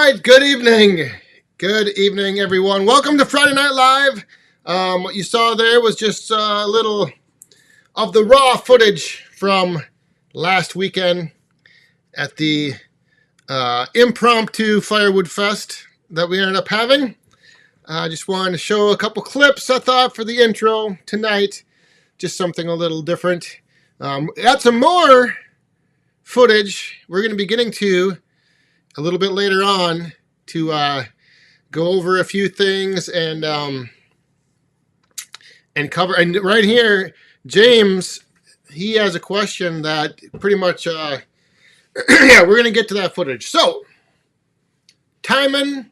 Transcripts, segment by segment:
right, good evening. Good evening, everyone. Welcome to Friday Night Live. What you saw there was just a little of the raw footage from last weekend at the impromptu Firewood Fest that we ended up having. I just wanted to show a couple clips, I thought, for the intro tonight. Just something a little different. Got some more footage we're going to be getting to a little bit later on to go over a few things and cover. And right here, James, he has a question that pretty much, yeah, we're going to get to that footage. So, Timon,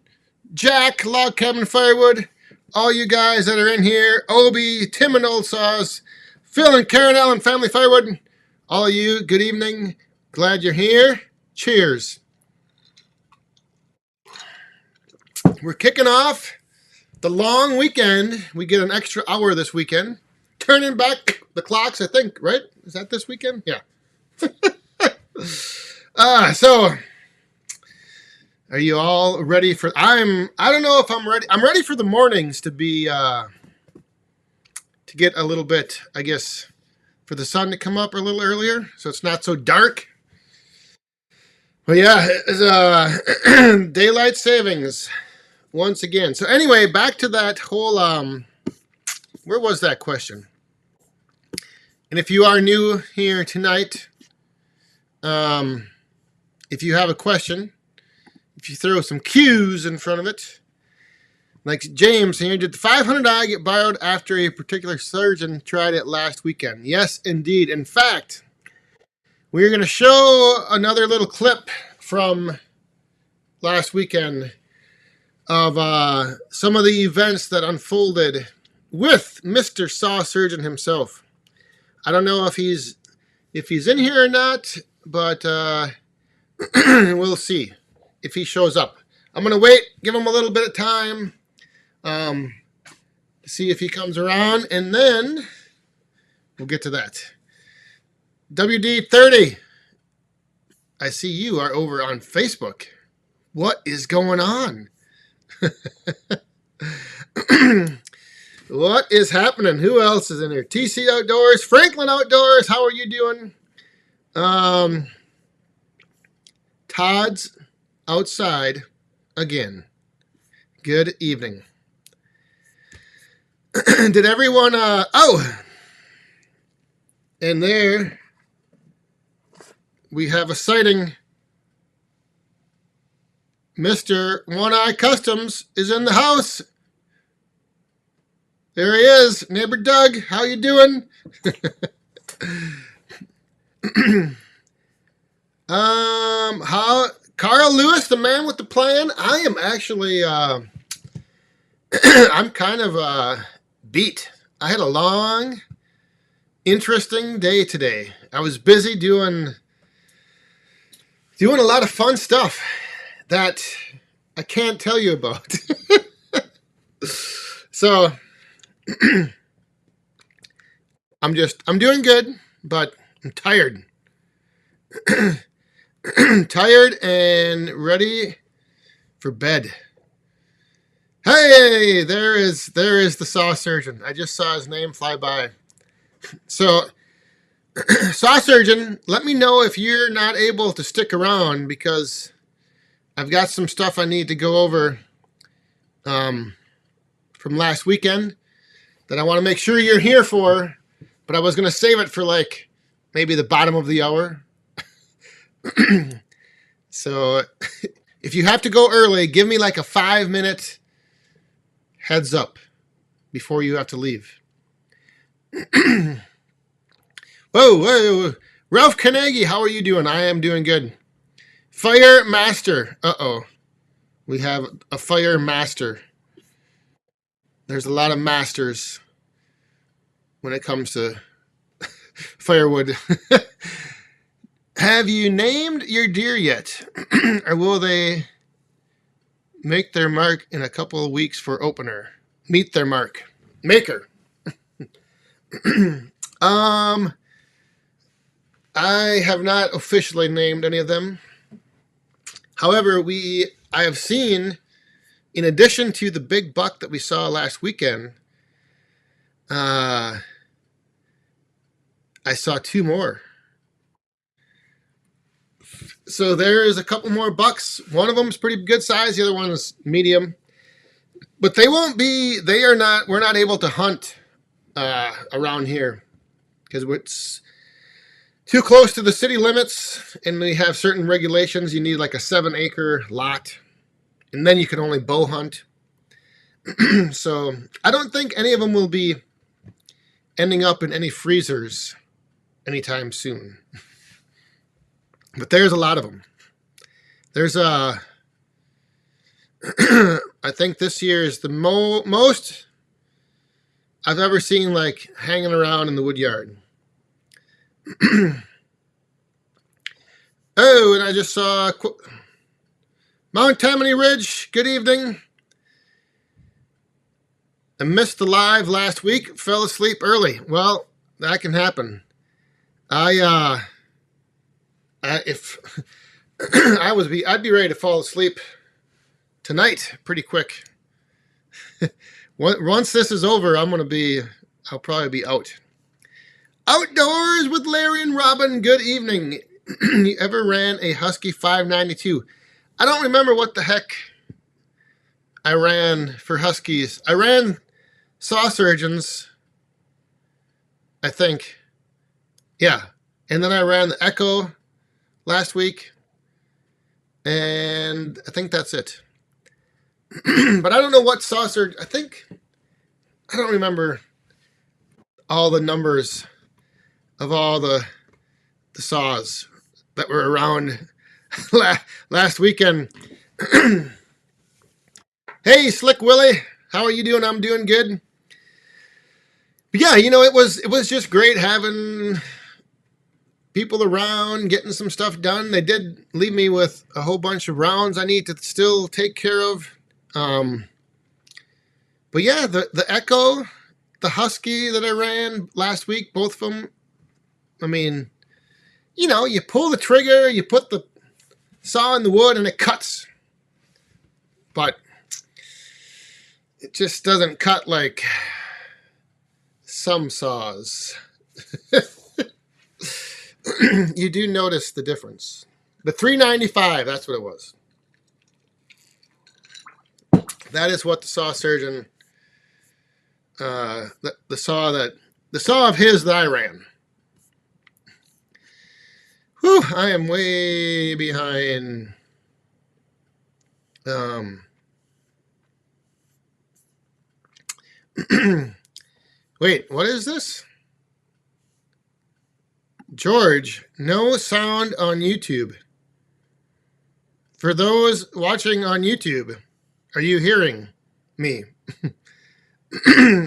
Jack, Log Cabin Firewood, all you guys that are in here, Obi, Tim and Old Sauce, Phil and Karen Allen, Family Firewood, all of you, good evening. Glad you're here. Cheers. We're kicking off the long weekend. We get an extra hour this weekend. Turning back the clocks, I think, right? Is that this weekend? Yeah. So, are you all ready for... I don't know if I'm ready. I'm ready for the mornings to be... to get a little bit, I guess, for the sun to come up a little earlier, so it's not so dark. But yeah, it's, daylight savings once again. So anyway, back to that whole, where was that question? And if you are new here tonight, if you have a question, if you throw some Q's in front of it, like James here, did the 500i get borrowed after a particular surgeon tried it last weekend? Yes, indeed. In fact, we're going to show another little clip from last weekend of some of the events that unfolded with Mr. Saw Surgeon himself. I don't know if he's in here or not, but we'll see if he shows up. I'm going to wait, give him a little bit of time to see if he comes around, and then we'll get to that. WD30, I see you are over on Facebook. What is going on? What is happening? Who else is in here? TC Outdoors, Franklin Outdoors, how are you doing? Todd's outside again. Good evening. Did everyone, oh, and there we have a sighting. Mr. One Eye Customs is in the house. There he is, neighbor Doug. How you doing? How Carl Lewis, the man with the plan? I am actually, I'm kind of beat. I had a long, interesting day today. I was busy doing a lot of fun stuff that I can't tell you about. So, I'm doing good, but I'm tired. Tired and ready for bed. Hey, there is the Saw Surgeon. I just saw his name fly by. So, Saw Surgeon, let me know if you're not able to stick around, because I've got some stuff I need to go over from last weekend that I want to make sure you're here for, but I was going to save it for like maybe the bottom of the hour. So if you have to go early, give me like a 5-minute heads up before you have to leave. Whoa. Ralph Carnegie, how are you doing? I am doing good. Fire Master. Uh-oh. We have a Fire Master. There's a lot of masters when it comes to firewood. Have you named your deer yet? Or will they make their mark in a couple of weeks for opener? Meet their mark. Maker. I have not officially named any of them. However, we I have seen, in addition to the big buck that we saw last weekend, I saw two more. So there's a couple more bucks. One of them is pretty good size. The other one is medium. But they won't be, we're not able to hunt around here because it's too close to the city limits, and we have certain regulations. You need like a 7-acre lot, and then you can only bow hunt. So I don't think any of them will be ending up in any freezers anytime soon. But there's a lot of them. There's I think this year is the most I've ever seen, like, hanging around in the wood yard. Oh, and I just saw Mount Tammany Ridge. Good evening. I missed the live last week. Fell asleep early. Well, that can happen. If I'd be ready to fall asleep tonight pretty quick. Once this is over, I'll probably be out. Outdoors with Larry and Robin. Good evening. You ever ran a Husky 592? I don't remember what the heck I ran for Huskies. I ran Saw Surgeons, I think. Yeah. And then I ran the Echo last week. And I think that's it. But I don't know what Saw Surgeon. I don't remember all the numbers of all the saws that were around last weekend. Hey, Slick Willie, how are you doing? I'm doing good. But yeah, it was just great having people around, getting some stuff done. They did leave me with a whole bunch of rounds I need to still take care of. But yeah, the Echo, the Husky that I ran last week, both of them, I mean, you pull the trigger, you put the saw in the wood, and it cuts. But it just doesn't cut like some saws. You do notice the difference. The 395, that's what it was. That is what the Saw Surgeon, the saw of his that I ran. Whew, I am way behind. Wait, what is this? George, no sound on YouTube. For those watching on YouTube, are you hearing me?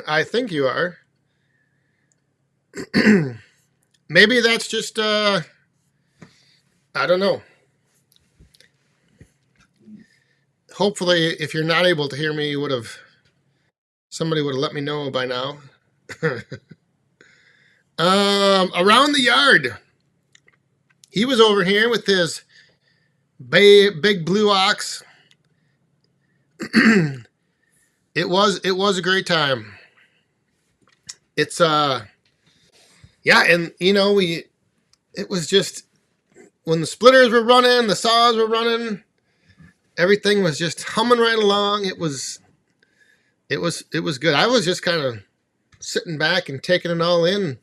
I think you are. Maybe that's just, I don't know. Hopefully, if you're not able to hear me, somebody would have let me know by now. Around the yard. He was over here with his big blue ox. It was a great time. It's yeah, and it was just when the splitters were running, the saws were running, everything was just humming right along. It was good. I was just kind of sitting back and taking it all in.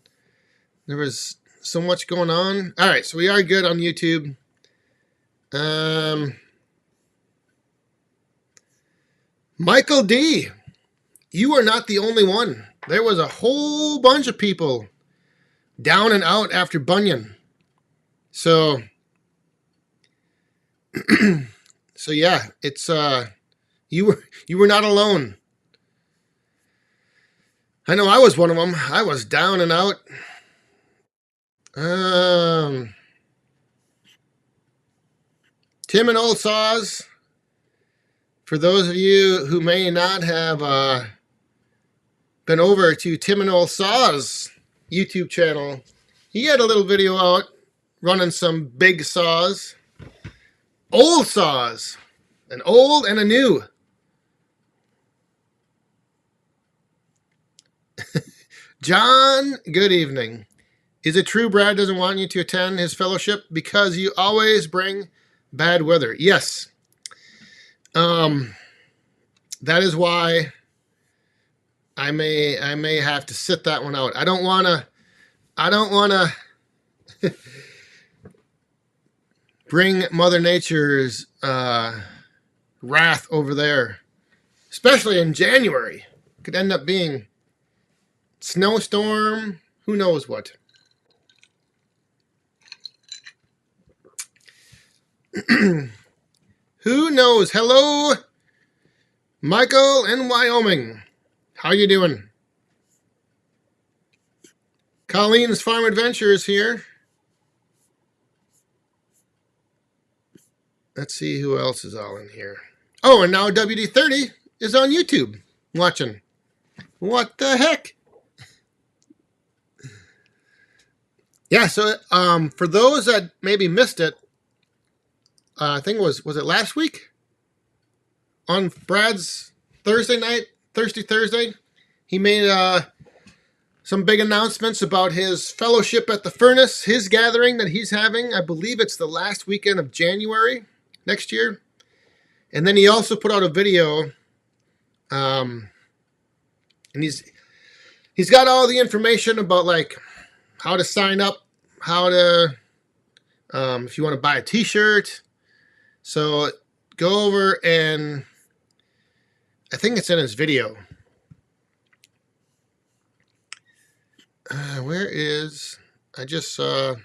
There was so much going on. All right, so we are good on YouTube. Michael D., you are not the only one. There was a whole bunch of people down and out after Bunyan. So, so yeah, it's you were not alone. I know I was one of them. I was down and out. Tim and Old Saws. For those of you who may not have been over to Tim and Old Saws YouTube channel, he had a little video out running some big saws. Old saws. An old and a new. John, good evening. Is it true Brad doesn't want you to attend his fellowship because you always bring bad weather? Yes. That is why I may have to sit that one out. I don't wanna bring Mother Nature's wrath over there, especially in January. Could end up being snowstorm, who knows what. Who knows? Hello, Michael in Wyoming. How you doing? Colleen's Farm Adventures here. Let's see who else is all in here. Oh, and now WD30 is on YouTube watching. What the heck? Yeah, so for those that maybe missed it, I think it was it last week? On Brad's Thursday, he made some big announcements about his fellowship at the Furnace, his gathering that he's having. I believe it's the last weekend of January next year. And then he also put out a video, and he's got all the information about like how to sign up, how to if you want to buy a t-shirt. So go over and I think it's in his video. Where is, I just saw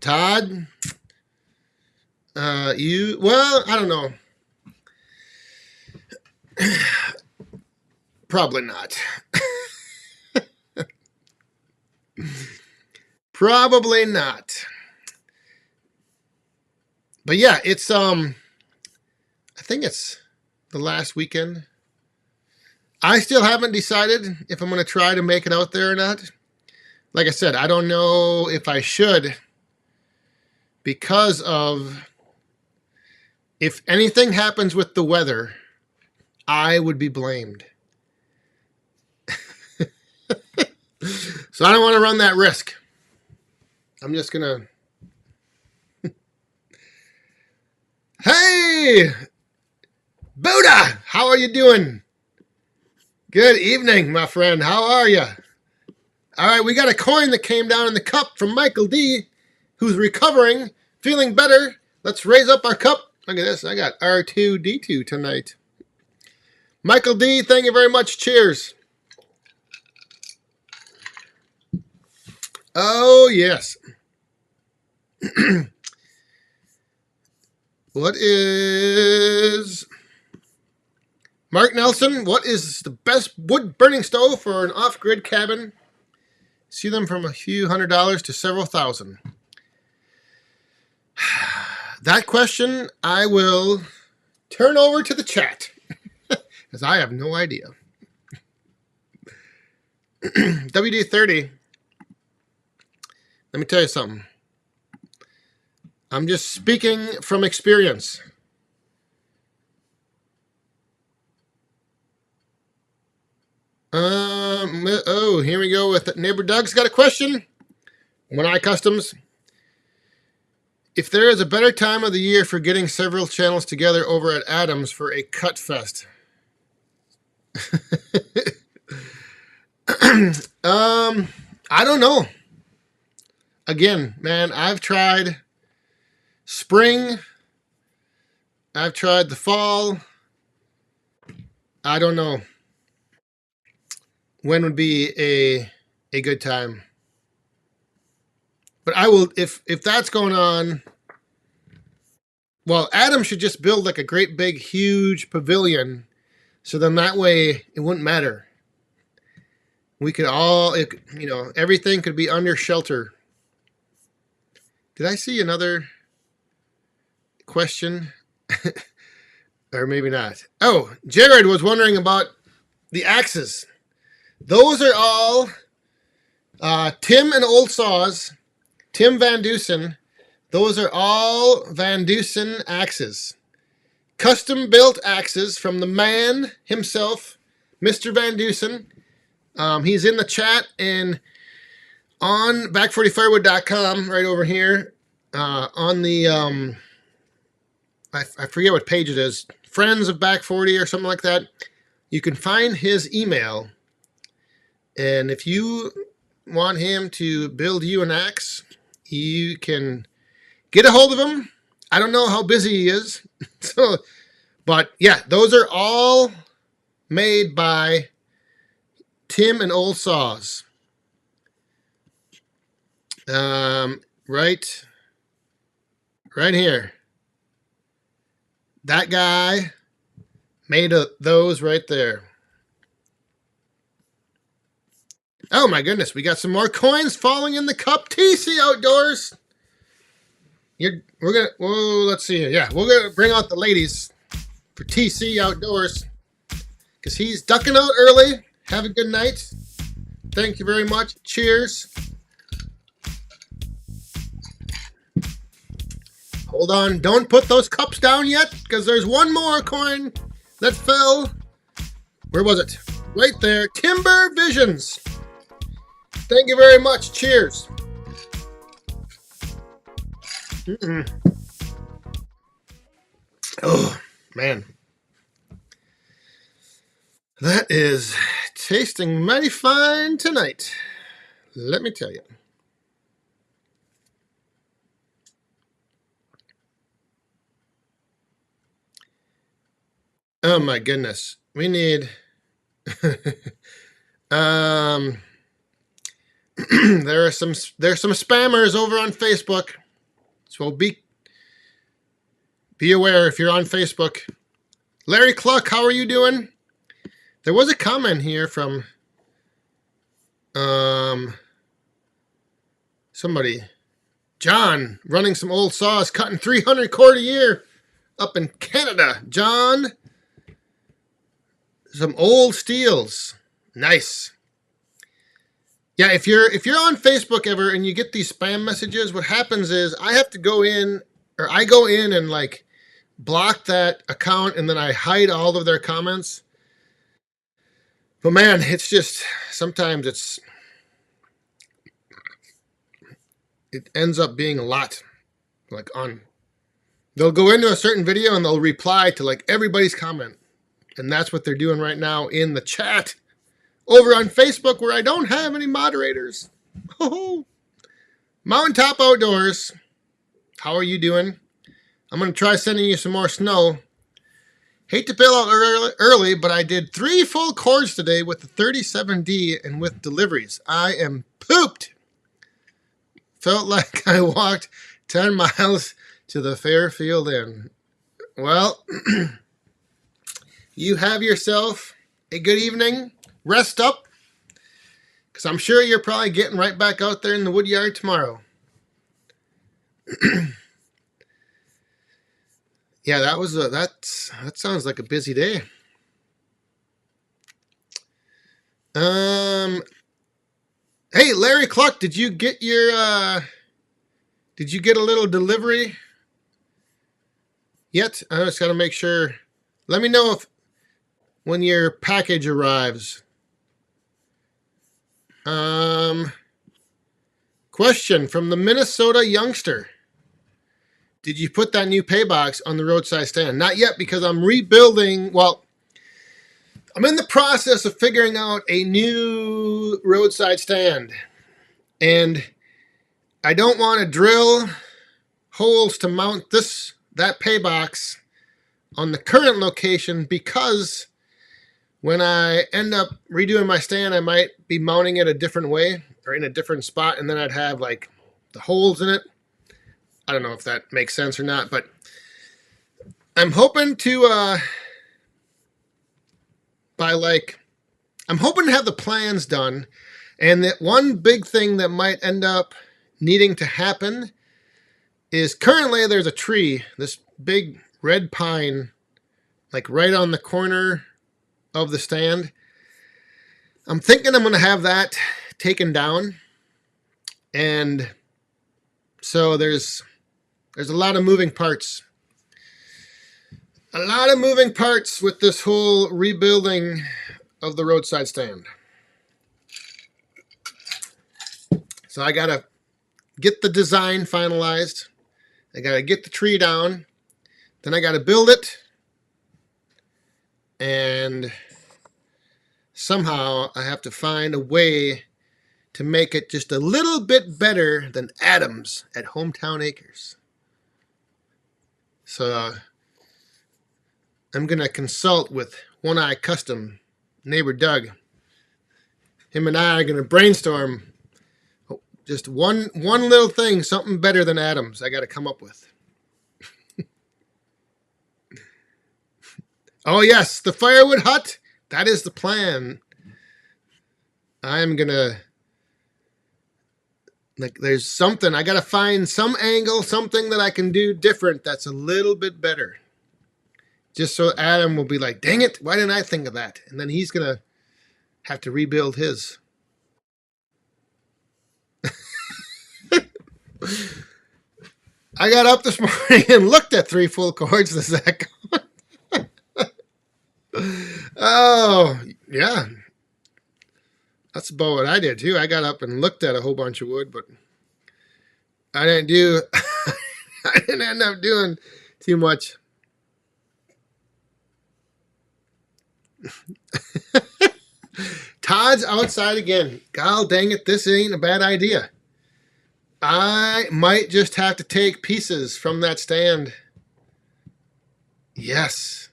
Todd, well, I don't know. Probably not. Probably not. But yeah, it's I think it's the last weekend. I still haven't decided if I'm going to try to make it out there or not. Like I said, I don't know if I should, because of if anything happens with the weather, I would be blamed. So I don't want to run that risk. I'm just going to... Hey! Buddha! How are you doing? Good evening, my friend. How are you? All right, we got a coin that came down in the cup from Michael D., who's recovering, feeling better. Let's raise up our cup. Look at this. I got R2D2 tonight. Michael D., thank you very much. Cheers. Oh, yes. What is... Mark Nelson, what is the best wood burning stove for an off-grid cabin? See them from a few $100s to several thousand. That question I will turn over to the chat, because I have no idea. WD-30, let me tell you something. I'm just speaking from experience. Oh, here we go with it. Neighbor Doug's got a question. One Eye Customs. If there is a better time of the year for getting several channels together over at Adams for a cut fest. I don't know. Again, man, I've tried spring. I've tried the fall. I don't know when would be a good time. But I will, if that's going on, well, Adam should just build like a great big huge pavilion, so then that way it wouldn't matter. We could all, everything could be under shelter. Did I see another question? Or maybe not. Oh, Jared was wondering about the axes. Those are all Tim and Old Saws, Tim Van Dusen. Those are all Van Dusen axes. Custom built axes from the man himself, Mr. Van Dusen. He's in the chat and on back40firewood.com right over here. On the, I forget what page it is, Friends of Back 40 or something like that. You can find his email. And if you want him to build you an axe, you can get a hold of him. I don't know how busy he is. But yeah, those are all made by Tim and Old Saws. Right here. That guy made those right there. Oh my goodness, we got some more coins falling in the cup. TC Outdoors. Let's see here. Yeah, we're gonna bring out the ladies for TC Outdoors because he's ducking out early. Have a good night. Thank you very much. Cheers. Hold on. Don't put those cups down yet because there's one more coin that fell. Where was it? Right there. Timber Visions. Thank you very much. Cheers. Oh, man. That is tasting mighty fine tonight. Let me tell you. Oh my goodness. We need there's some spammers over on Facebook. So be aware if you're on Facebook. Larry Cluck, how are you doing? There was a comment here from somebody. John, running some Old Saws, cutting 300 cord a year up in Canada. John, some old steels. Nice. Yeah, if you're on Facebook ever and you get these spam messages, what happens is I go in and like block that account and then I hide all of their comments. But man, it's just sometimes it ends up being a lot. Like they'll go into a certain video and they'll reply to like everybody's comment. And that's what they're doing right now in the chat over on Facebook where I don't have any moderators. Oh, Mountaintop Outdoors. How are you doing? I'm going to try sending you some more snow. Hate to bail out early, but I did 3 full cords today with the 37D and with deliveries. I am pooped. Felt like I walked 10 miles to the Fairfield Inn. Well, you have yourself a good evening. Rest up, because I'm sure you're probably getting right back out there in the wood yard tomorrow. Yeah, that sounds like a busy day. Hey, Larry Cluck, did you get a little delivery yet? I just got to make sure. Let me know when your package arrives. Question from the Minnesota youngster. Did you put that new pay box on the roadside stand? Not yet, because I'm rebuilding. Well, I'm in the process of figuring out a new roadside stand. And I don't want to drill holes to mount that pay box on the current location, because when I end up redoing my stand, I might be mounting it a different way or in a different spot, and then I'd have like the holes in it. I don't know if that makes sense or not, but I'm hoping to I'm hoping to have the plans done, and that one big thing that might end up needing to happen is currently there's a tree, this big red pine, like right on the corner of the stand. I'm thinking I'm going to have that taken down And so there's a lot of moving parts. A lot of moving parts with this whole rebuilding of the roadside stand. So I got to get the design finalized. I got to get the tree down. Then I got to build it. And somehow I have to find a way to make it just a little bit better than Adams at Hometown Acres. So I'm going to consult with One Eye Custom, neighbor Doug. Him and I are going to brainstorm just one little thing, something better than Adams I got to come up with. Oh, yes, the firewood hut. That is the plan. I'm going to, like, there's something. I got to find some angle, something that I can do different that's a little bit better. Just so Adam will be like, dang it, why didn't I think of that? And then he's going to have to rebuild his. I got up this morning and looked at 3 full cords. Does that go? Oh, yeah. That's about what I did, too. I got up and looked at a whole bunch of wood, but I didn't end up doing too much. Todd's outside again. God dang it, this ain't a bad idea. I might just have to take pieces from that stand. Yes.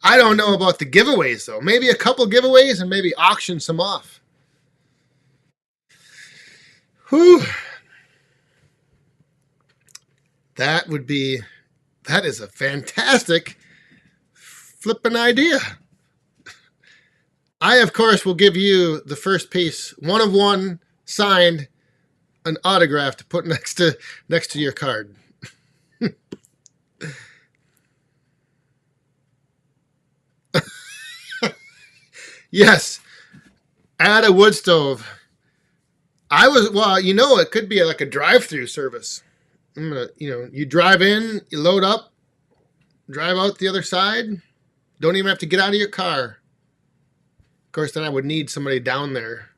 I don't know about the giveaways, though. Maybe a couple giveaways and maybe auction some off. Whew. That is a fantastic flipping idea. I, of course, will give you the first piece, one of one, signed, an autograph to put next to your card. Yes, add a wood stove. It could be like a drive-through service. You drive in, you load up, drive out the other side. Don't even have to get out of your car. Of course, then I would need somebody down there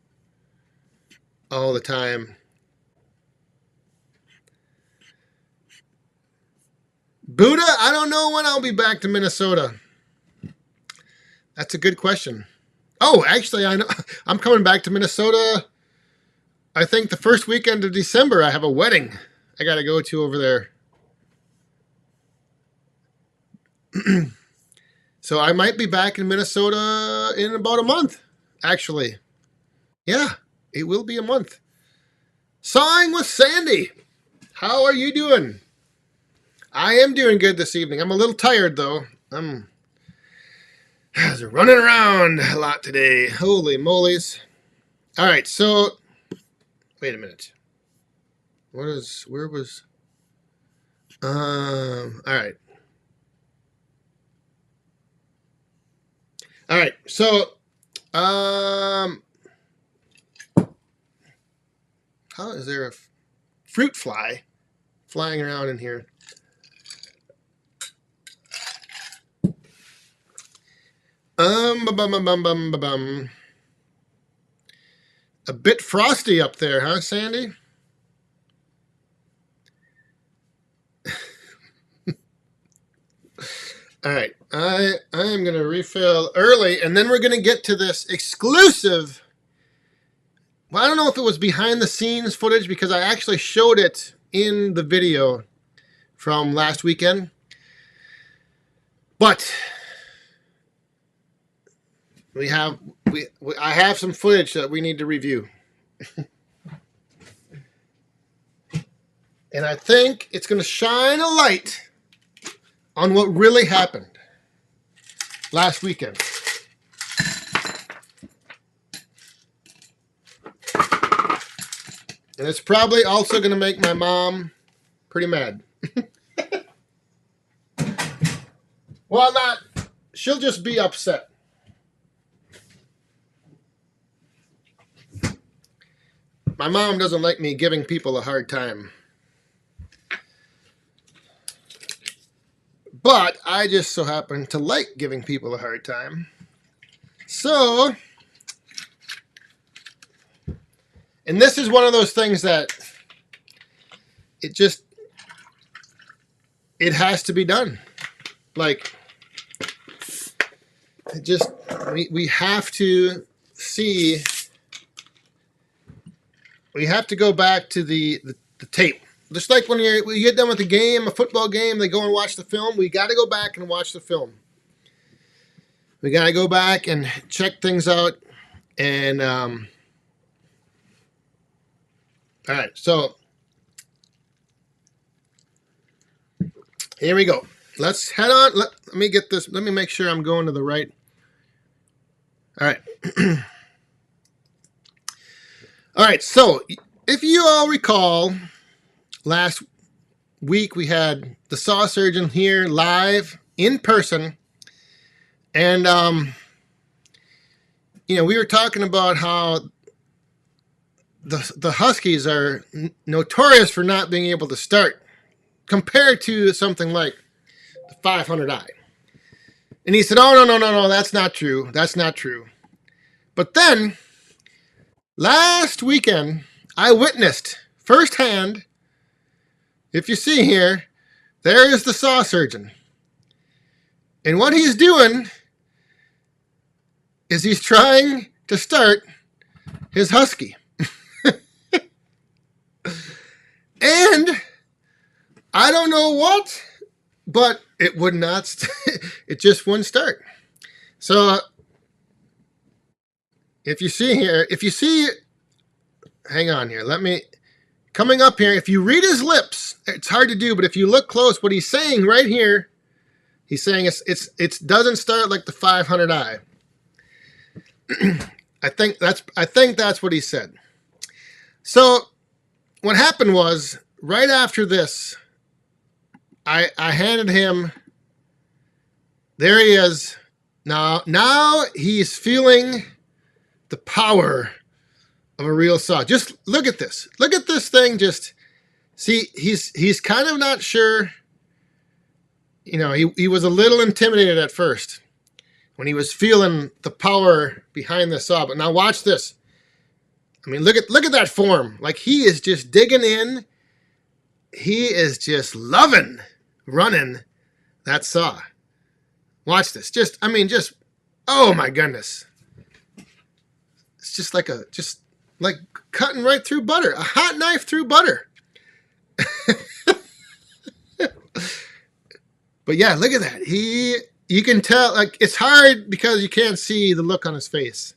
all the time. Buddha, I don't know when I'll be back to Minnesota. That's a good question. Oh, actually, I know I'm coming back to Minnesota. I think the first weekend of December, I have a wedding I got to go to over there. So I might be back in Minnesota in about a month, actually. Yeah, it will be a month. Sawing with Sandy. How are you doing? I am doing good this evening. I'm a little tired, though. I was running around a lot today. Holy moly's. All right, so wait a minute. All right. All right, so how is there a fruit fly flying around in here? A bit frosty up there, huh, Sandy? All right, I am going to refill early, and then we're going to get to this exclusive. Well, I don't know if it was behind the scenes footage because I actually showed it in the video from last weekend. But I have some footage that we need to review. And I think it's going to shine a light on what really happened last weekend. And it's probably also going to make my mom pretty mad. Well, she'll just be upset. My mom doesn't like me giving people a hard time. But I just so happen to like giving people a hard time. So, and this is one of those things that it has to be done. Like, we have to see, we have to go back to the tape. Just like when you get done with a game, a football game, they go and watch the film. We got to go back and watch the film. We got to go back and check things out. And, all right, so here we go. Let's head on. Let me get this. Let me make sure I'm going to the right. All right. All right, so if you all recall, last week we had the saw surgeon here live in person. And, we were talking about how the Huskies are notorious for not being able to start compared to something like the 500i. And he said, oh, no, that's not true. That's not true. But then, last weekend, I witnessed firsthand, if you see here, there is the saw surgeon. And what he's doing is he's trying to start his Husky. And I don't know what, but it would not, it just wouldn't start. So if you see, hang on here, coming up here, if you read his lips, it's hard to do, but if you look close, what he's saying right here, he's saying it doesn't start like the 500i. I think that's what he said. So what happened was, right after this, I handed him, there he is. Now he's feeling the power of a real saw. Just look at this. Look at this thing. Just see, he's kind of not sure. He was a little intimidated at first when he was feeling the power behind the saw. But now watch this. I mean, look at that form. Like, he is just digging in. He is just loving running that saw. Watch this. Oh my goodness. It's just like cutting right through butter. A hot knife through butter. But yeah, look at that. You can tell, like, it's hard because you can't see the look on his face.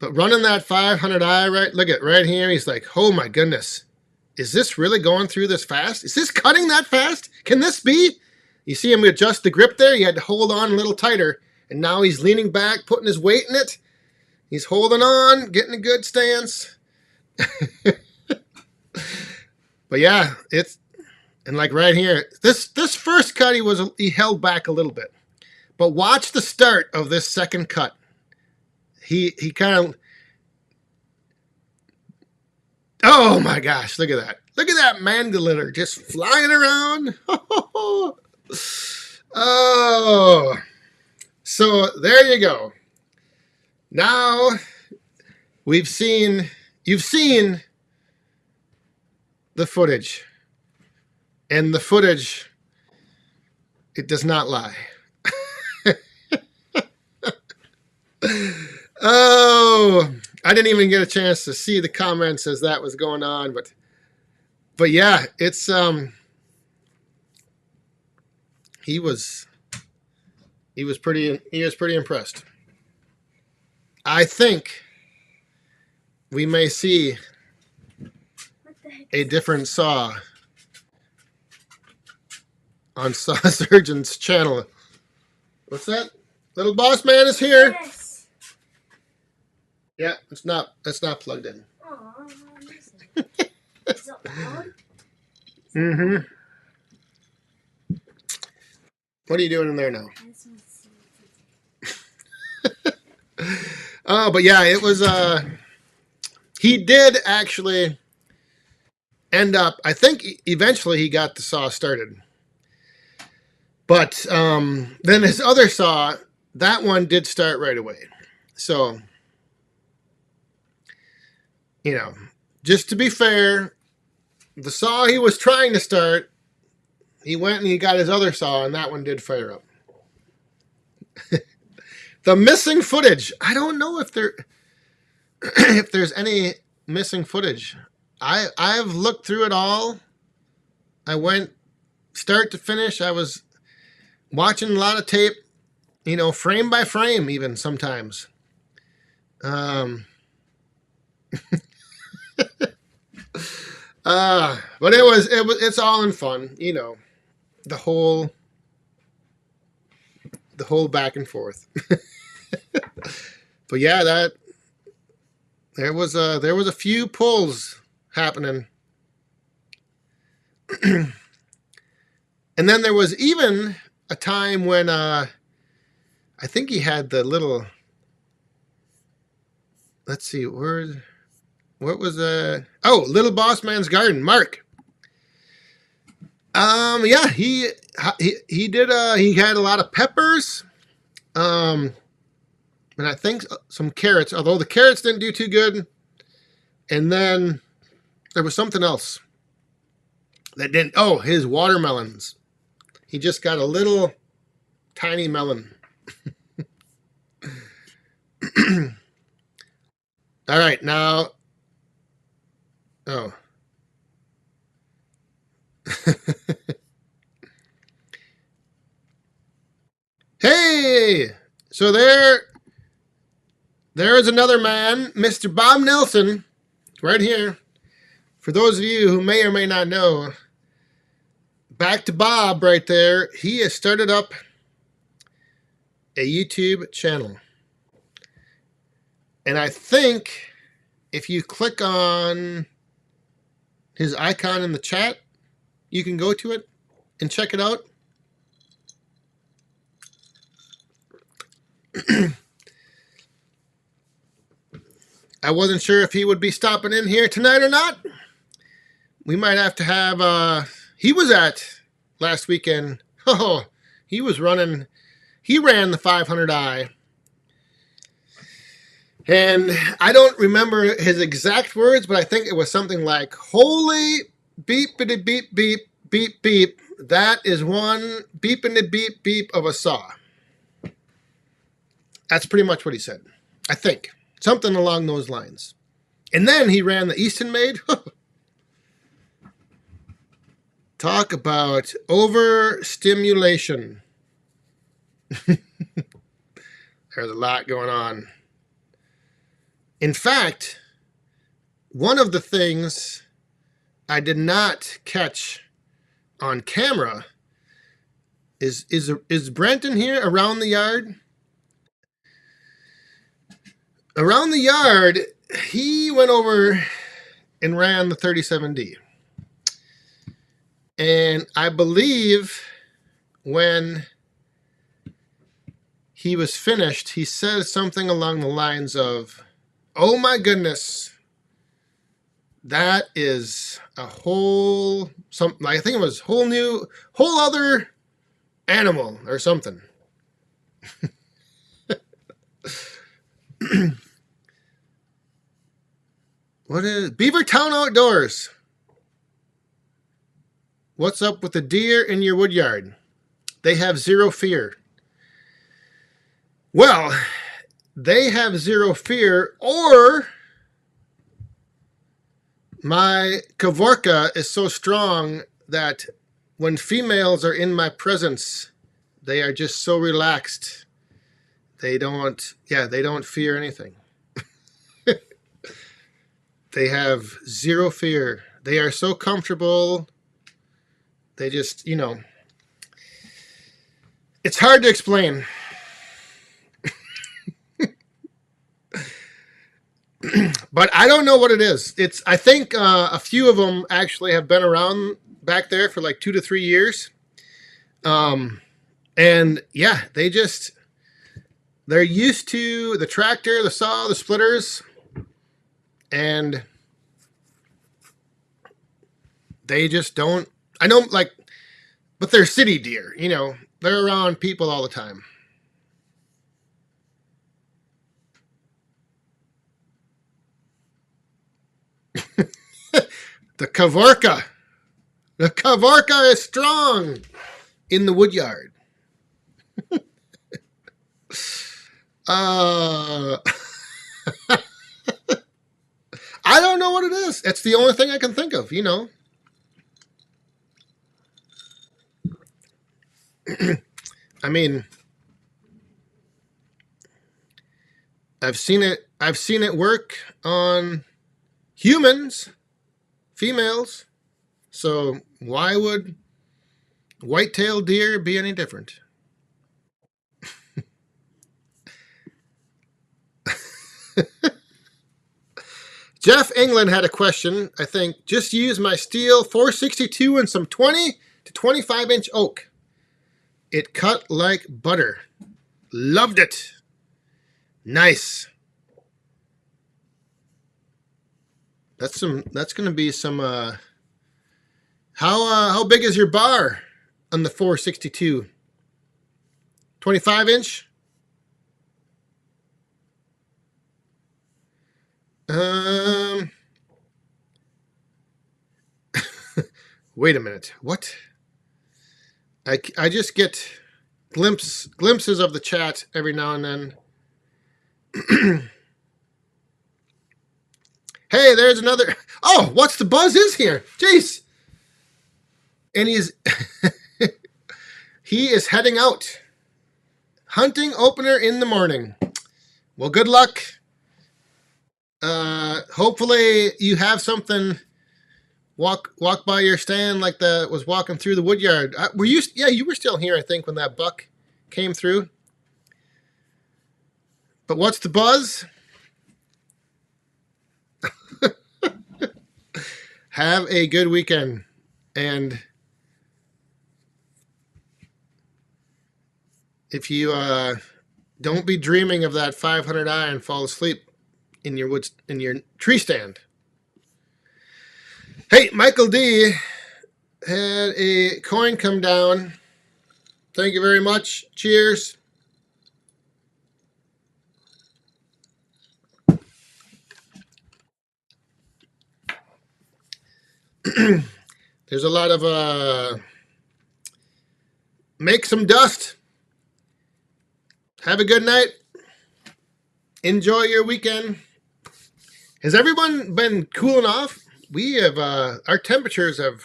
But running that 500i, look at right here, he's like, oh my goodness. Is this really going through this fast? Is this cutting that fast? Can this be? You see him adjust the grip there? He had to hold on a little tighter. And now he's leaning back, putting his weight in it. He's holding on, getting a good stance. But yeah, and like right here, this first cut, he held back a little bit. But watch the start of this second cut. He kind of, oh my gosh, look at that. Look at that mandoliner just flying around. Oh, so there you go. Now you've seen the footage, and the footage, it does not lie. Oh, I didn't even get a chance to see the comments as that was going on, but yeah, it's he was pretty impressed. I think we may see a different saw on Saw Surgeon's channel. What's that? Little boss man is here. Yes. Yeah, it's not plugged in. Aw, is it loud? Mm-hmm. What are you doing in there now? But yeah, it was he did actually end up, I think eventually he got the saw started. But then his other saw, that one did start right away. So, just to be fair, the saw he was trying to start, he went and he got his other saw, and that one did fire up. The missing footage. I don't know if there's any missing footage. I've looked through it all. I went start to finish. I was watching a lot of tape, frame by frame, even sometimes. But it's all in fun, the whole back and forth. But yeah, there was a few pulls happening. And then there was even a time when I think he had the little, let's see, what was Little Boss Man's Garden, Mark. Yeah, he did he had a lot of peppers, and I think some carrots, although the carrots didn't do too good. And then there was something else that didn't, his watermelons. He just got a little tiny melon. All right, now. Oh. Hey! So there is another man, Mr. Bob Nelson, right here. For those of you who may or may not know, back to Bob right there. He has started up a YouTube channel. And I think if you click on his icon in the chat, you can go to it and check it out. I wasn't sure if he would be stopping in here tonight or not. We might have to have, he was at last weekend. Oh, he ran the 500i. And I don't remember his exact words, but I think it was something like, holy beepity beep beep beep beep. That is one beepity beep beep of a saw. That's pretty much what he said. I think. Something along those lines. And then he ran the Easton Made. Talk about overstimulation. There's a lot going on. In fact, one of the things I did not catch on camera is Brenton here around the yard? Around the yard, he went over and ran the 37D. And I believe when he was finished, he said something along the lines of, oh my goodness, that is a whole, I think it was whole other animal or something. What is Beavertown Outdoors? What's up with the deer in your wood yard? They have zero fear. Well, they have zero fear, or my Kavorka is so strong that when females are in my presence, they are just so relaxed. They don't fear anything. They have zero fear. They are so comfortable. They just, it's hard to explain. But I don't know what it is. I think a few of them actually have been around back there for like 2 to 3 years. And yeah, they're used to the tractor, the saw, the splitters. and they just don't. I know, like, but they're city deer. You know, they're around people all the time. The Kavorka. The Kavorka is strong in the woodyard. I don't know what it is. It's the only thing I can think of, you know. I mean, I've seen it work on humans, females. So why would white-tailed deer be any different? Jeff England had a question, I think. Just use my steel 462 and some 20 to 25 inch oak. It cut like butter. Loved it. Nice. That's going to be some. How big is your bar on the 462? 25 inch. Wait a minute. What? I just get glimpses of the chat every now and then. Hey, there's another. Oh, what's the buzz is here? Jeez. And he is heading out. Hunting opener in the morning. Well, good luck. Hopefully you have something walk by your stand like that was walking through the woodyard. Were you? Yeah, you were still here, I think, when that buck came through. But what's the buzz? Have a good weekend, and if you don't be dreaming of that 500i and fall asleep in your tree stand. Hey, Michael D had a coin come down. Thank you very much. Cheers. There's a lot of make some dust. Have a good night. Enjoy your weekend. Has everyone been cooling off? We have our temperatures have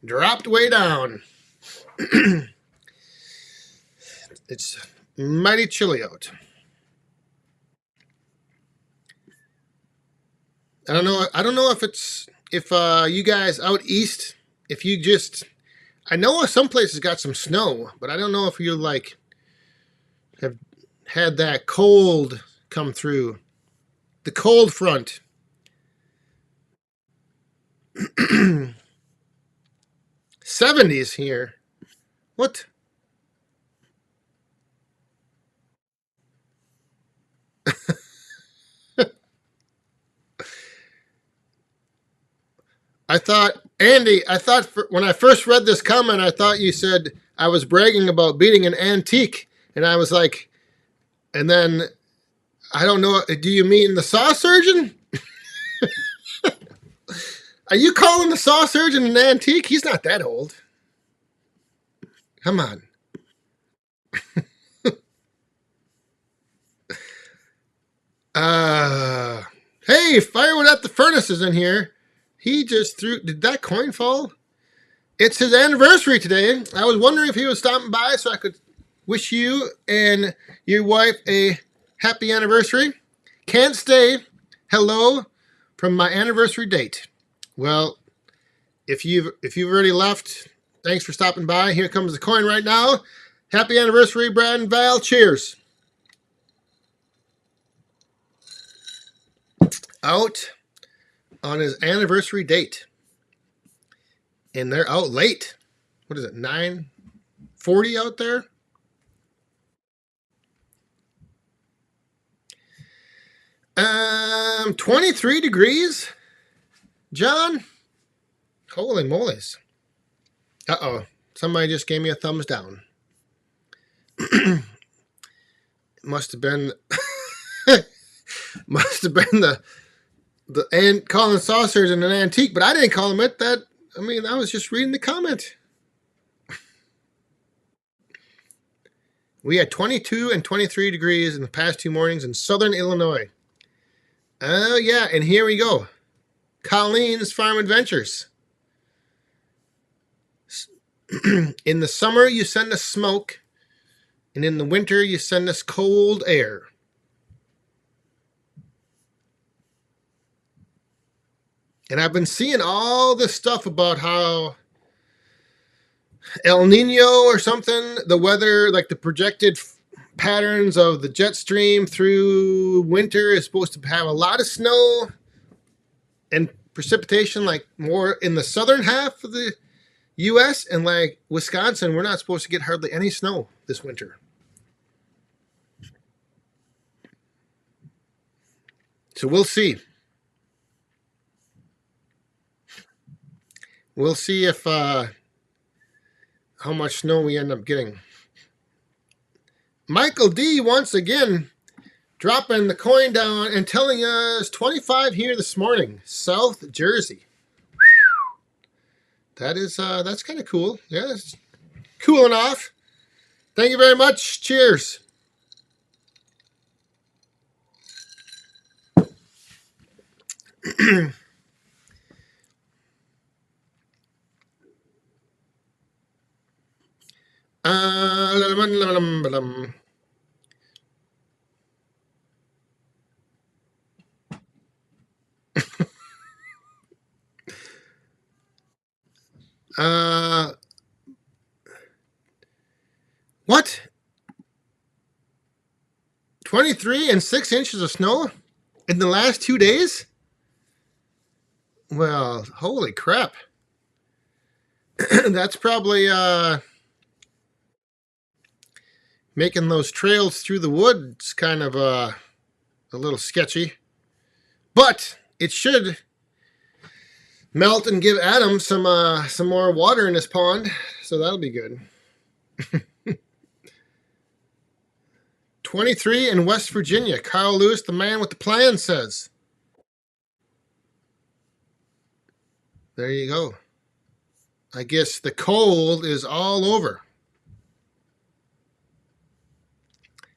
dropped way down. It's mighty chilly out. I don't know if you guys out east, if you just, I know some places got some snow, but I don't know if you like have had that cold come through. The cold front. 70s here. What? Andy, when I first read this comment, I thought you said I was bragging about beating an antique. And I was like, and then, I don't know, do you mean the saw surgeon? Are you calling the saw surgeon an antique? He's not that old. Come on. Hey, Firewood at the Furnace is in here. He just did that coin fall? It's his anniversary today. I was wondering if he was stopping by so I could wish you and your wife a happy anniversary. Can't stay. Hello from my anniversary date. Well, if you've already left, thanks for stopping by. Here comes the coin right now. Happy anniversary, Brad and Val. Cheers. Out on his anniversary date. And they're out late. What is it, 9:40 out there? 23 degrees, John. Holy moly's. Uh-oh. Somebody just gave me a thumbs down. Must have been the calling saucers in an antique, but I didn't call them it. I was just reading the comment. We had 22 and 23 degrees in the past 2 mornings in southern Illinois. Oh, yeah, and here we go. Colleen's Farm Adventures. In the summer, you send us smoke, and in the winter, you send us cold air. And I've been seeing all this stuff about how El Nino or something, the weather, like the projected patterns of the jet stream through winter is supposed to have a lot of snow and precipitation, like more in the southern half of the U.S. and like Wisconsin, we're not supposed to get hardly any snow this winter. So we'll see. We'll see if how much snow we end up getting. Michael D once again dropping the coin down and telling us 25 here this morning, South Jersey. That's kind of cool. Yeah, it's cooling off. Thank you very much. Cheers. What? 23 and 6 inches of snow in the last 2 days? Well, holy crap. That's probably making those trails through the woods kind of a little sketchy. But it should melt and give Adam some more water in his pond, so that'll be good. 23 in West Virginia. Carl Lewis, the man with the plan, says. There you go. I guess the cold is all over.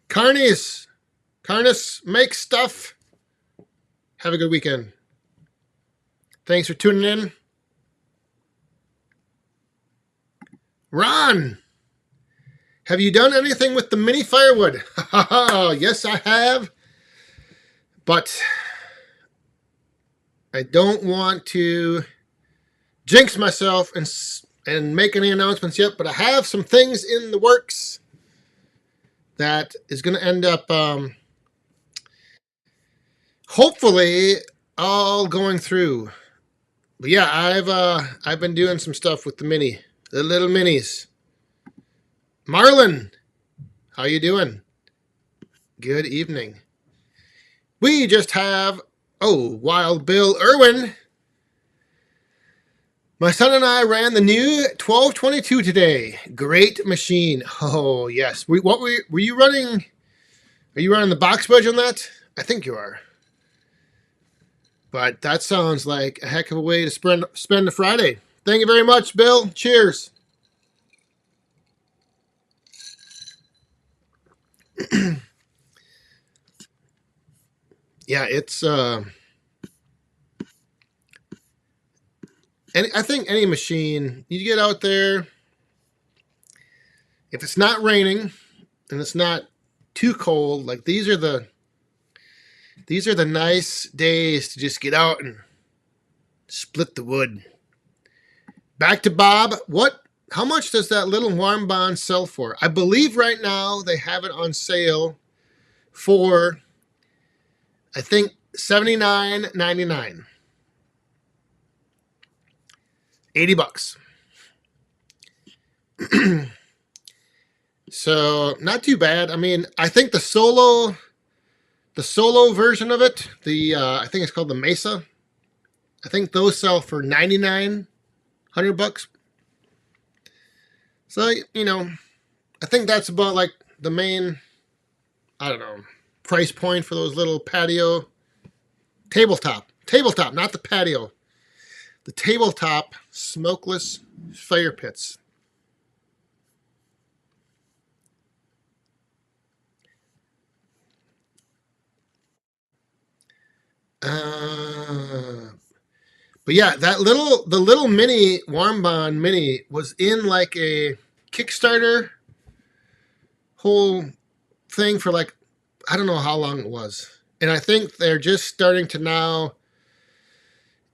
Carnies make stuff. Have a good weekend. Thanks for tuning in. Ron, have you done anything with the mini firewood? Yes, I have. But I don't want to jinx myself and make any announcements yet, but I have some things in the works that is going to end up hopefully all going through. But yeah, I've been doing some stuff with the little minis. Marlon, how you doing? Good evening. We just have Wild Bill Irwin. My son and I ran the new 1222 today. Great machine. Oh yes. Were you running? Are you running the box wedge on that? I think you are. But that sounds like a heck of a way to spend the Friday. Thank you very much, Bill. Cheers. Yeah, it's and I think any machine, you get out there, if it's not raining and it's not too cold, like these are the nice days to just get out and split the wood. Back to Bob. How much does that little warm bond sell for? I believe right now they have it on sale for, I think, $79.99. $80. So not too bad. I mean, I think the Solo The solo version of it, I think it's called the Mesa. I think those sell for $9,900. So I think that's about like the main, I don't know, price point for those little patio tabletop, not the patio, the tabletop smokeless fire pits. But yeah, the little mini Warm Bond Mini was in like a Kickstarter whole thing for like, I don't know how long it was. And I think they're just starting to now,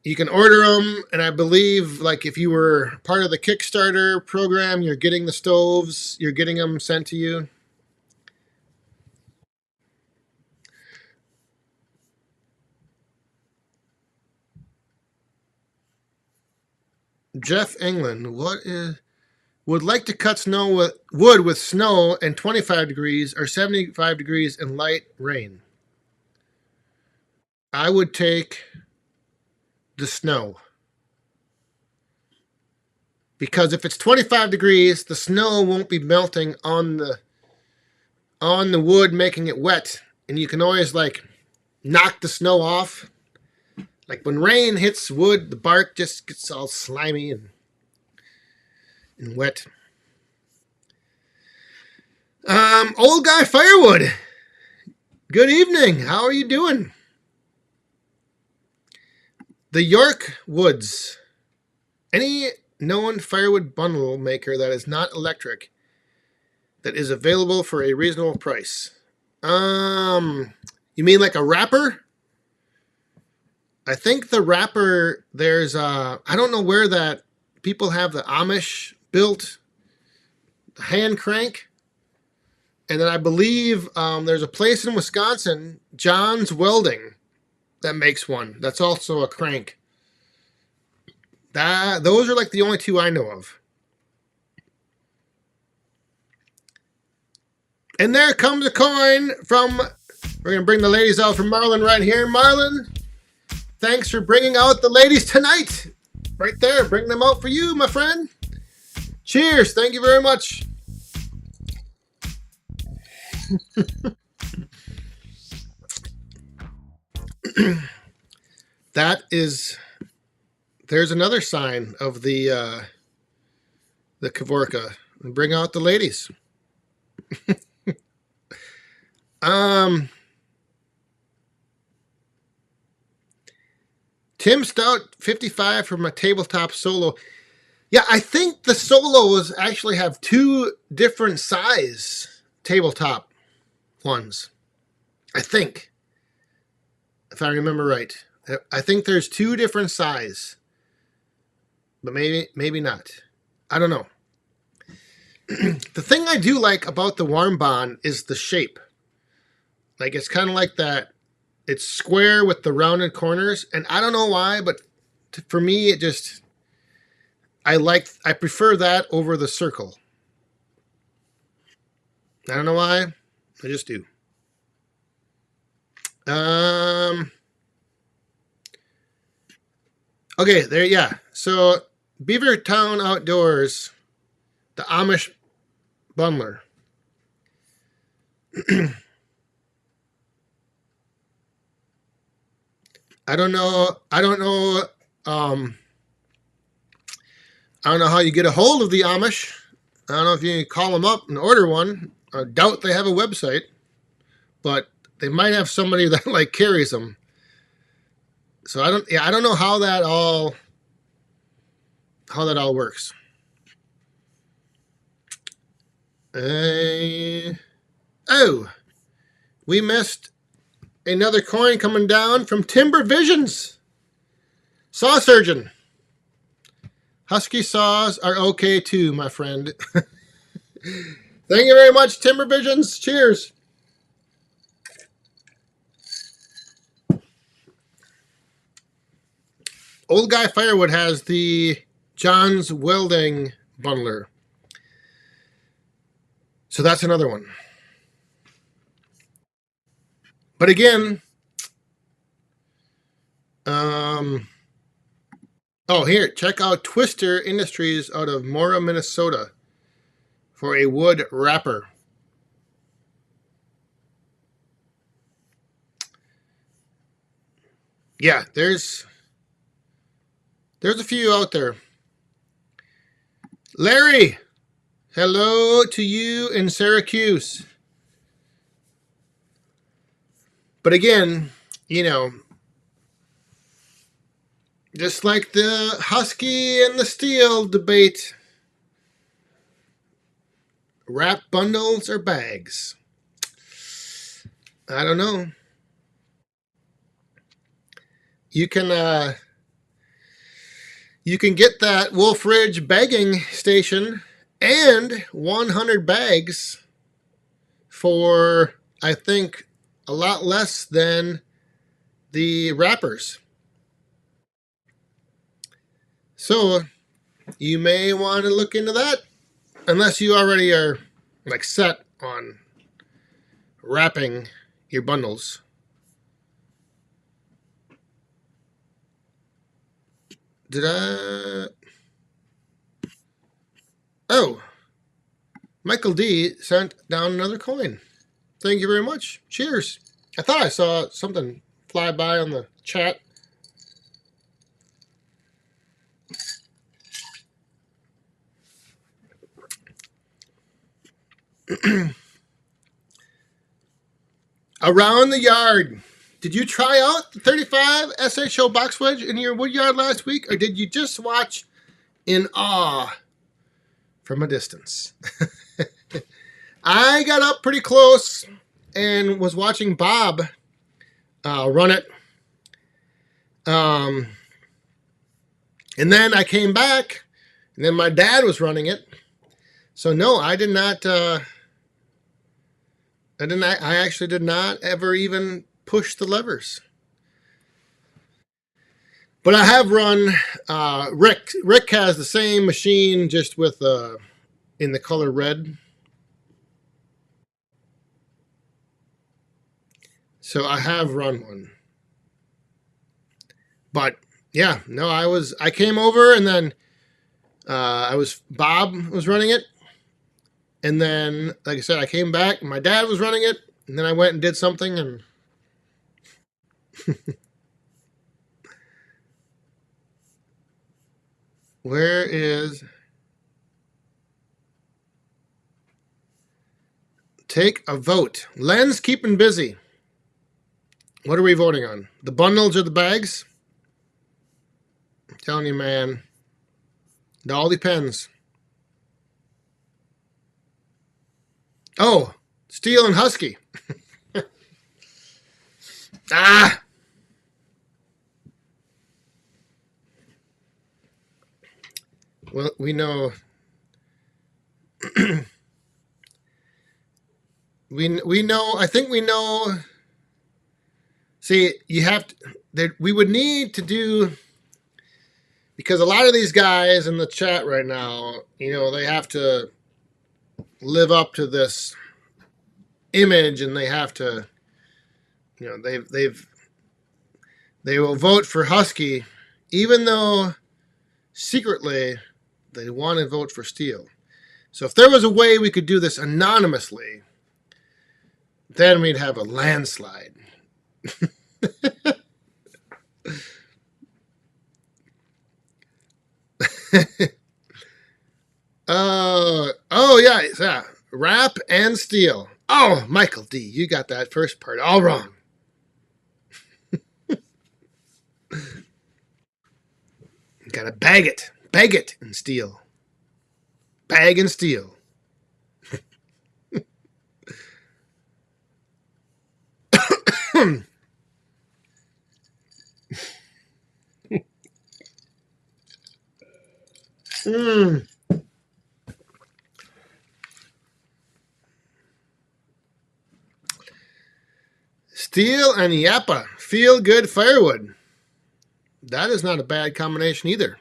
you can order them. And I believe like if you were part of the Kickstarter program, you're getting the stoves, you're getting them sent to you. Jeff England, would like to cut wood with snow and 25 degrees or 75 degrees in light rain. I would take the snow. Because if it's 25 degrees, the snow won't be melting on the wood, making it wet. And you can always like knock the snow off. Like when rain hits wood, the bark just gets all slimy and wet. Old guy Firewood. Good evening. How are you doing? The York Woods. Any known firewood bundle maker that is not electric that is available for a reasonable price? You mean like a wrapper? I think the wrapper, there's I don't know where that people have the Amish built hand crank. And then I believe there's a place in Wisconsin, John's Welding, that makes one. That's also a crank. Those are like the only two I know of. And there comes a coin from, we're going to bring the ladies out from Marlon right here. Marlon, thanks for bringing out the ladies tonight. Right there, bring them out for you, my friend. Cheers, thank you very much. There's another sign of the Kavorka. Bring out the ladies. Tim Stout 55 from a tabletop solo. Yeah, I think the solos actually have two different size tabletop ones. I think, if I remember right. I think there's two different size, but maybe not. I don't know. The thing I do like about the Warm Bond is the shape. Like it's kind of like that. It's square with the rounded corners, and I don't know why, but for me, it just I prefer that over the circle. I don't know why. I just do. Okay, there, yeah. So, Beavertown Outdoors, the Amish bundler. I don't know how you get a hold of the Amish. I don't know if you can call them up and order one. I doubt they have a website, but they might have somebody that like carries them. So I don't know how that all works. We missed another coin coming down from Timber Visions. Saw Surgeon. Husky saws are okay too, my friend. Thank you very much, Timber Visions. Cheers. Old Guy Firewood has the John's Welding bundler. So that's another one. But again, here, check out Twister Industries out of Mora, Minnesota for a wood wrapper. Yeah, there's a few out there. Larry, hello to you in Syracuse. But again, just like the Husky and the Steel debate, wrap bundles or bags? I don't know. You can get that Wolf Ridge bagging station and 100 bags for, I think, a lot less than the wrappers. So you may want to look into that, unless you already are like set on wrapping your bundles. Oh, Michael D sent down another coin. Thank you very much. Cheers. I thought I saw something fly by on the chat. Around the yard. Did you try out the 35 SHO box wedge in your wood yard last week, or did you just watch in awe from a distance? I got up pretty close and was watching Bob run it. And then I came back, and then my dad was running it. So no, I did not. I actually did not ever even push the levers. But I have run. Rick has the same machine, just with in the color red. So I have run one. But yeah, no, I came over, and then Bob was running it. And then, like I said, I came back, and my dad was running it, and then I went and did something, and where is take a vote? Len's keeping busy. What are we voting on? The bundles or the bags? I'm telling you, man. It all depends. Oh, Steel and Husky. Well, we know. we know. I think we know. See, you have to. We would need to do, because a lot of these guys in the chat right now, they have to live up to this image, and they have to, they will vote for Husky, even though secretly they want to vote for Steel. So if there was a way we could do this anonymously, then we'd have a landslide. Yeah. Wrap and Steel. Oh, Michael D, you got that first part all wrong. Gotta bag it and Steel. Bag and Steel. Steel and Yappa. Feel good firewood. That is not a bad combination either.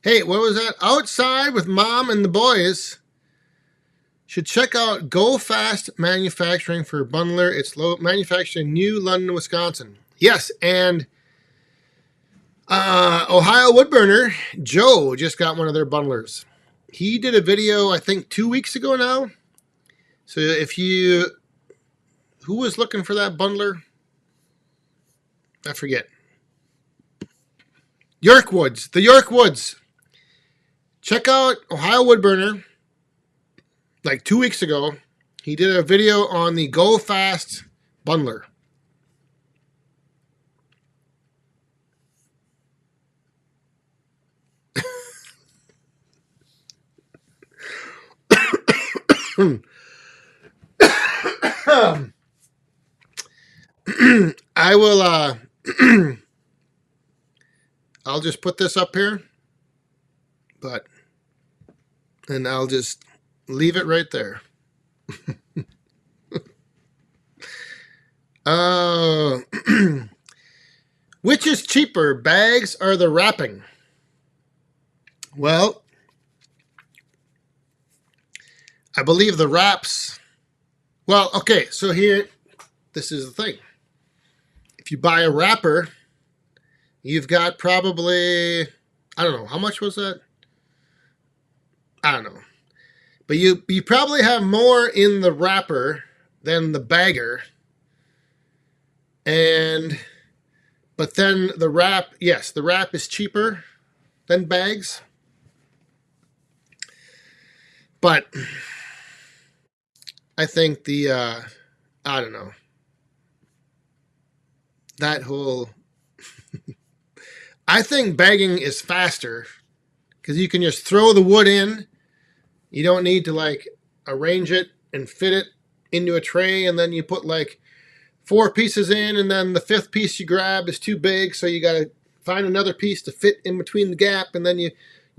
Hey, what was that? Outside with Mom and the boys. Should check out Go Fast Manufacturing for bundler. It's manufacturing in New London, Wisconsin. Yes, and Ohio Woodburner, Joe, just got one of their bundlers. He did a video, I think, 2 weeks ago now. So if you... Who was looking for that bundler? I forget. Yorkwoods. The Yorkwoods. Check out Ohio Woodburner. Like 2 weeks ago, he did a video on the Go Fast bundler. I will, I'll just put this up here, and I'll just leave it right there. Which is cheaper, bags or the wrapping? Well, I believe the wraps. Well, okay, so here, this is the thing. If you buy a wrapper, you've got probably, I don't know, how much was that? I don't know. But you probably have more in the wrapper than the bagger. But then the wrap, yes, the wrap is cheaper than bags. But I think I don't know. That whole, I think bagging is faster because you can just throw the wood in. You don't need to like arrange it and fit it into a tray, and then you put like 4 pieces in, and then the 5th piece you grab is too big, so you got to find another piece to fit in between the gap, and then you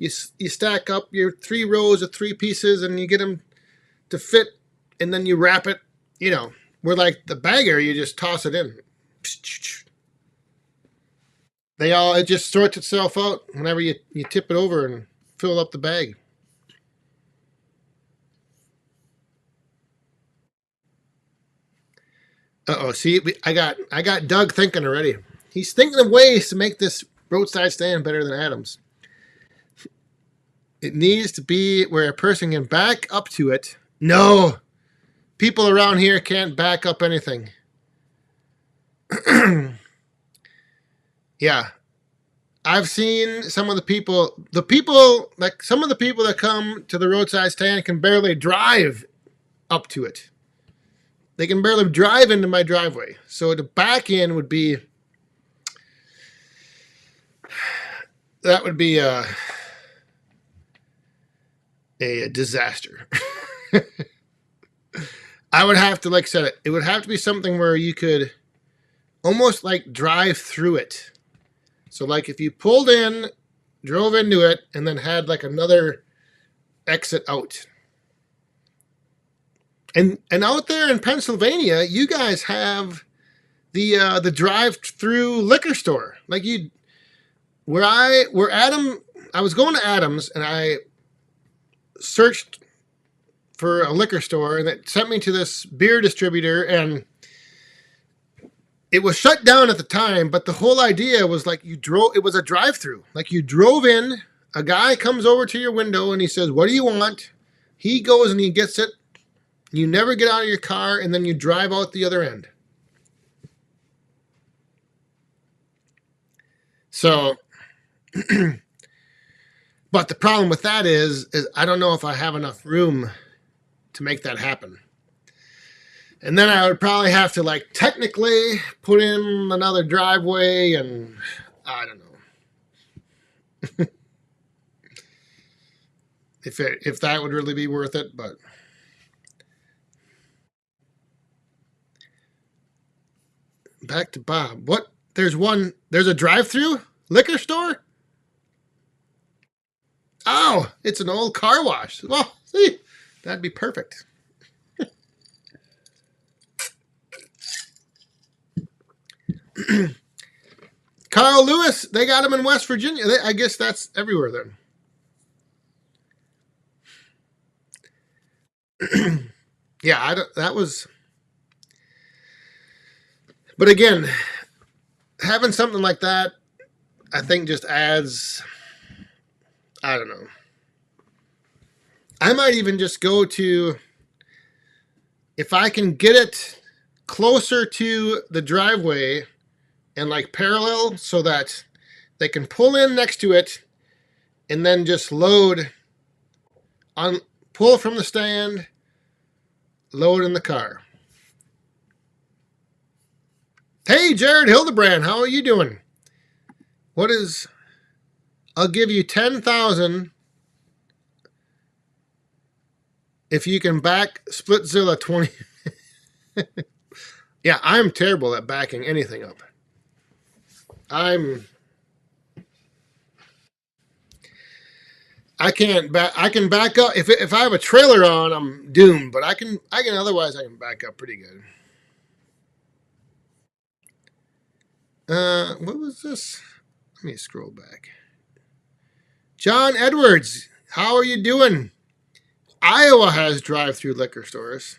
stack up your 3 rows of 3 pieces, and you get them to fit, and then you wrap it. You know, where like the bagger, you just toss it in. It just sorts itself out whenever you tip it over and fill up the bag. See, I got Doug thinking already. He's thinking of ways to make this roadside stand better than Adam's. It needs to be where a person can back up to it. No, people around here can't back up anything. Yeah, I've seen some of the people that come to the roadside stand can barely drive up to it. They can barely drive into my driveway. So to back in would be a disaster. I would have to, like I said, it would have to be something where you could almost like drive through it. So like if you pulled in, drove into it, and then had like another exit out. And out there in Pennsylvania, you guys have the drive-through liquor store. Like I was going to Adams, and I searched for a liquor store, and it sent me to this beer distributor, and it was shut down at the time, but the whole idea was like it was a drive-through. Like you drove in, a guy comes over to your window and he says, "What do you want?" He goes and he gets it. You never get out of your car, and then you drive out the other end. So, but the problem with that is I don't know if I have enough room to make that happen. And then I would probably have to like technically put in another driveway, and I don't know if that would really be worth it, but back to Bob. What? There's a drive-through liquor store? Oh, it's an old car wash. Well, see, that'd be perfect. Carl Lewis, they got him in West Virginia. I guess that's everywhere then. Yeah, that was. But again, having something like that, I think just adds. I don't know. I might even just go to, if I can get it closer to the driveway and like parallel so that they can pull in next to it and then just load on, pull from the stand, load in the car. Hey, Jared Hildebrand, how are you doing? What is, I'll give you 10,000 if you can back Splitzilla 20. Yeah, I'm terrible at backing anything up. I can't back. I can back up if I have a trailer on. I'm doomed. But I can. Otherwise, I can back up pretty good. What was this? Let me scroll back. John Edwards, how are you doing? Iowa has drive-through liquor stores,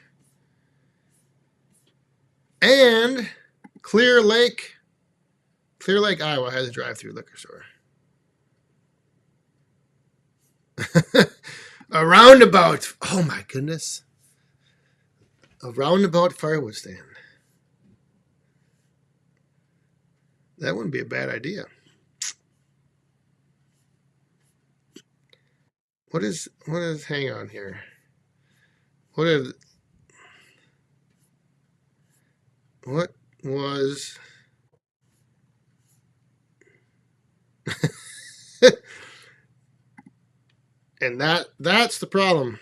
and Clear Lake, Iowa has a drive-through liquor store. A roundabout. Oh my goodness. A roundabout firewood stand. That wouldn't be a bad idea. What is hang on here. What was and that's the problem.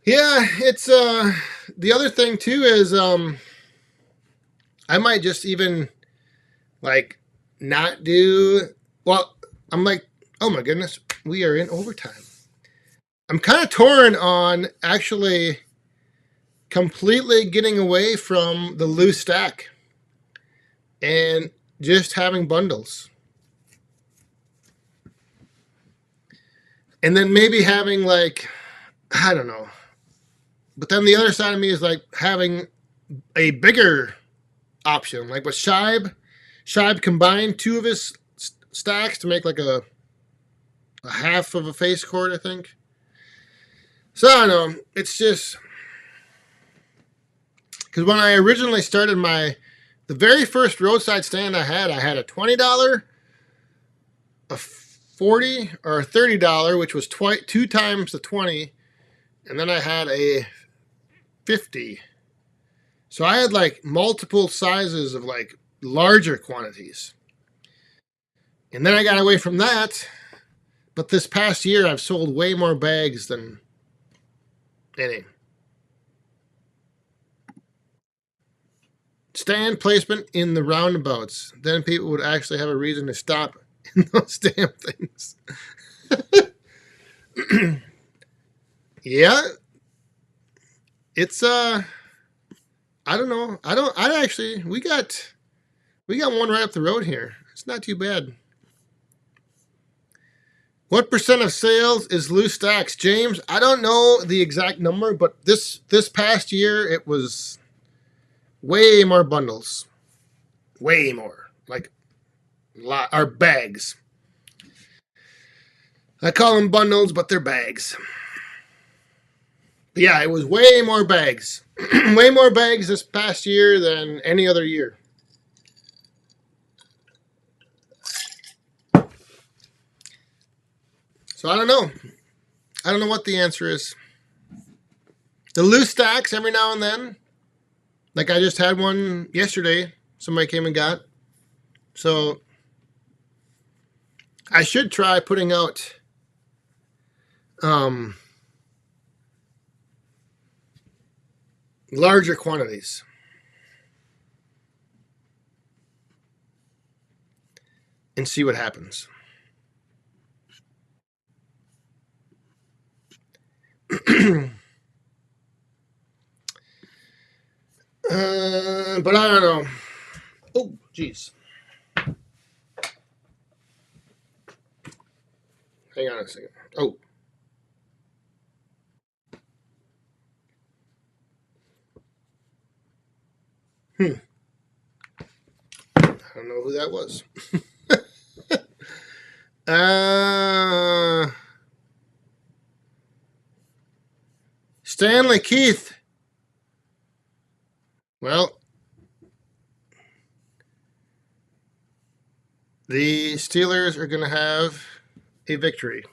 Yeah, it's the other thing too is I might just even like not do well. I'm like, oh my goodness, we are in overtime. I'm kind of torn on actually completely getting away from the loose stack and just having bundles. And then maybe having like, I don't know. But then the other side of me is like having a bigger option. Like with Shibe combined two of his stacks to make like a half of a face cord, I think. So I don't know. It's just because when I originally started the very first roadside stand I had a $20, a $40 or a $30, which was two times the 20, and then I had a 50. So I had like multiple sizes of like larger quantities. And then I got away from that. But this past year, I've sold way more bags than any. Stand placement in the roundabouts. Then people would actually have a reason to stop in those damn things. Yeah. It's I don't know. We got one right up the road here. It's not too bad. What percent of sales is loose stacks, James? I don't know the exact number, but this past year it was way more bundles, way more like or bags. I call them bundles, but they're bags. But yeah, it was way more bags, way more bags this past year than any other year. So I don't know. I don't know what the answer is. The loose stacks every now and then. Like I just had one yesterday. Somebody came and got. So I should try putting out larger quantities. And see what happens. But I don't know. Oh, jeez. Hang on a second. Oh. I don't know who that was. Stanley Keith. Well, the Steelers are going to have a victory.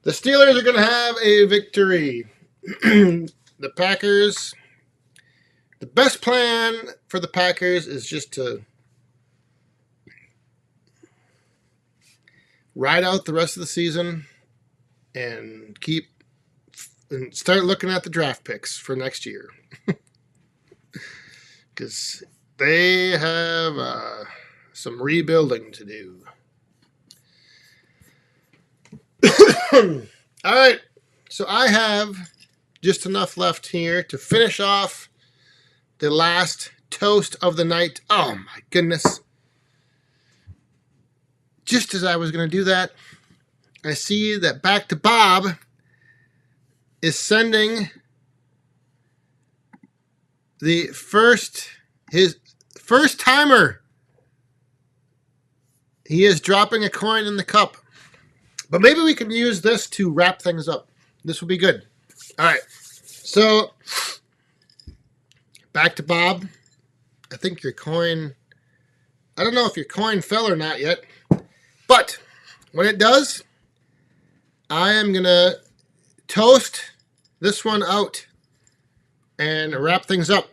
The Steelers are going to have a victory. The Packers, the best plan for the Packers is just to ride out the rest of the season and start looking at the draft picks for next year. Because they have some rebuilding to do. All right, so I have just enough left here to finish off the last toast of the night. Oh my goodness. Just as I was going to do that, I see that Back to Bob is sending his first timer. He is dropping a coin in the cup. But maybe we can use this to wrap things up. This will be good. All right. So, Back to Bob. I think your coin, I don't know if your coin fell or not yet. But when it does, I am going to toast this one out and wrap things up.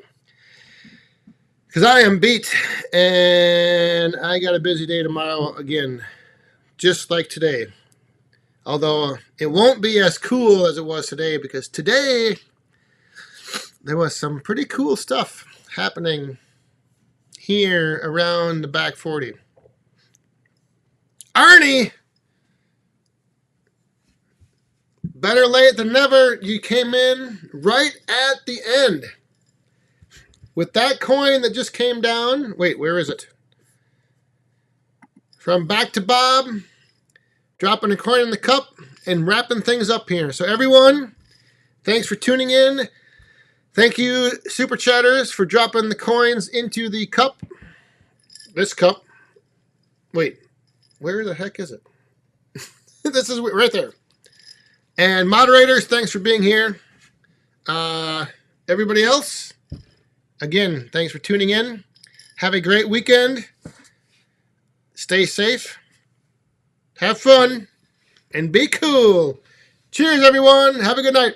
Because I am beat and I got a busy day tomorrow again, just like today. Although it won't be as cool as it was today, because today there was some pretty cool stuff happening here around the back 40. Arnie! Better late than never. You came in right at the end. With that coin that just came down. Wait, where is it? From Back to Bob. Dropping a coin in the cup and wrapping things up here. So everyone, thanks for tuning in. Thank you, Super Chatters, for dropping the coins into the cup. This cup. Wait, where the heck is it? This is right there. And moderators, thanks for being here. Everybody else, again, thanks for tuning in. Have a great weekend. Stay safe. Have fun. And be cool. Cheers, everyone. Have a good night.